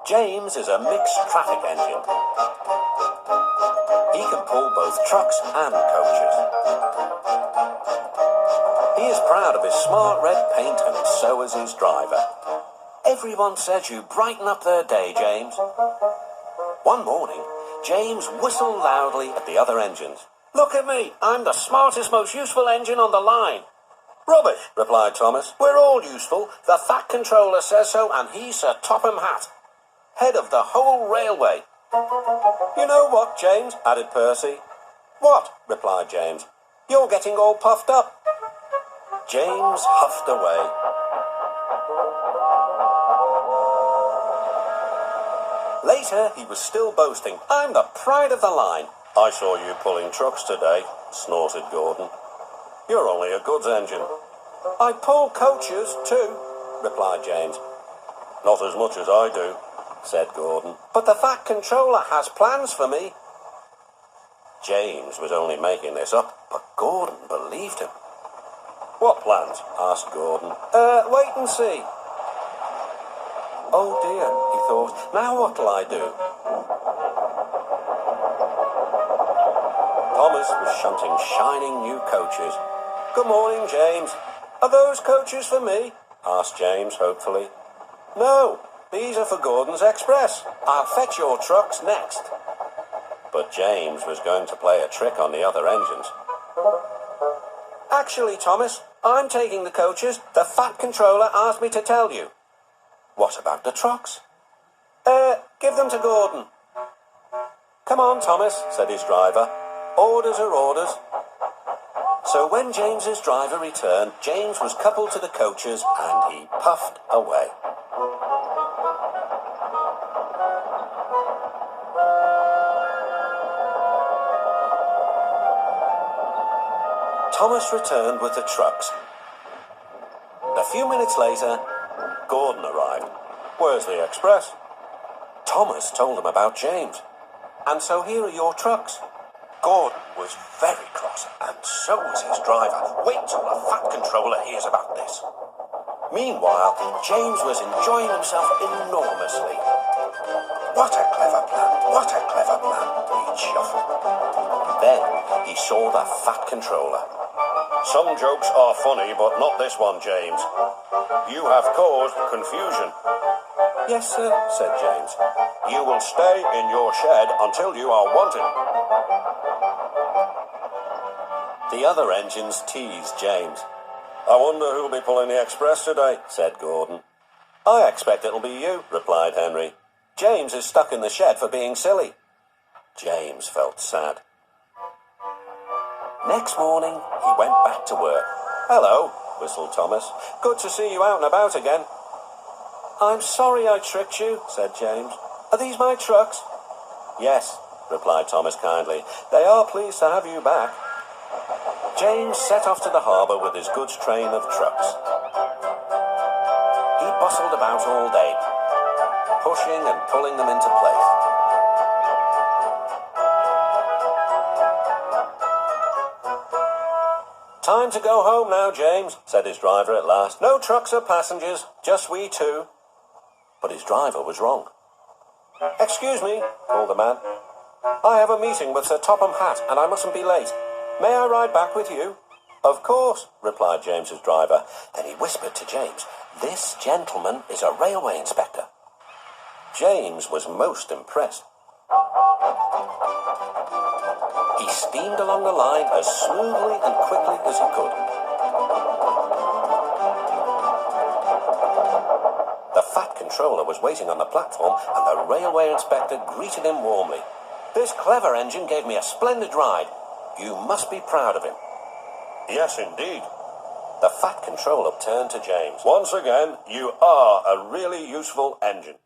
James is a mixed traffic engine. He can pull both trucks and coaches. He is proud of his smart red paint, and so is his driver. Everyone says you brighten up their day, James. One morning, James whistled loudly at the other engines. Look at me, I'm the smartest, most useful engine on the line. Rubbish, replied Thomas. We're all useful. The Fat Controller says so, and he's Sir Topham Hatt, head of the whole railway. You know what, James, added Percy. What, replied James. You're getting all puffed up. James huffed away. Later, he was still boasting. I'm the pride of the line. I saw you pulling trucks today, snorted Gordon. You're only a goods engine. I pull coaches, too, replied James. Not as much as I do, said Gordon. But the Fat Controller has plans for me. James was only making this up, but Gordon believed him. What plans? Asked Gordon. Wait and see. Oh dear, he thought. Now what'll I do? Thomas was shunting shining new coaches. Good morning, James. Are those coaches for me? Asked James hopefully. No, these are for Gordon's Express. I'll fetch your trucks next. But James was going to play a trick on the other engines. Actually, Thomas, I'm taking the coaches. The Fat Controller asked me to tell you. What about the trucks? Give them to Gordon. Come on, Thomas, said his driver. Orders are orders. So when James's driver returned, James was coupled to the coaches and he puffed away. Thomas returned with the trucks. A few minutes later, Gordon arrived. Where's the express? Thomas told him about James. And so here are your trucks. Gordon was very cross, and so was his driver. Wait till the Fat Controller hears about this. Meanwhile, James was enjoying himself enormously. What a clever plan, what a clever plan, he chuckled. Then he saw the Fat Controller. Some jokes are funny, but not this one, James. You have caused confusion. Yes, sir, said James. You will stay in your shed until you are wanted. The other engines teased James. I wonder who'll be pulling the express today, said Gordon. I expect it'll be you, replied Henry. James is stuck in the shed for being silly. James felt sad. Next morning, he went back to work. Hello, whistled Thomas. Good to see you out and about again. I'm sorry I tricked you, said James. Are these my trucks? Yes, replied Thomas kindly. They are pleased to have you back. James set off to the harbour with his goods train of trucks. He bustled about all day, pushing and pulling them into place. Time to go home now, James, said his driver at last. No trucks or passengers, just we two. But his driver was wrong. Excuse me, called the man. I have a meeting with Sir Topham Hatt, and I mustn't be late. May I ride back with you? Of course, replied James's driver. Then he whispered to James, This gentleman is a railway inspector. James was most impressed. He steamed along the line as smoothly and quickly as he could. The Fat Controller was waiting on the platform, and the railway inspector greeted him warmly. This clever engine gave me a splendid ride. You must be proud of him. Yes, indeed. The Fat Controller turned to James. Once again, you are a really useful engine.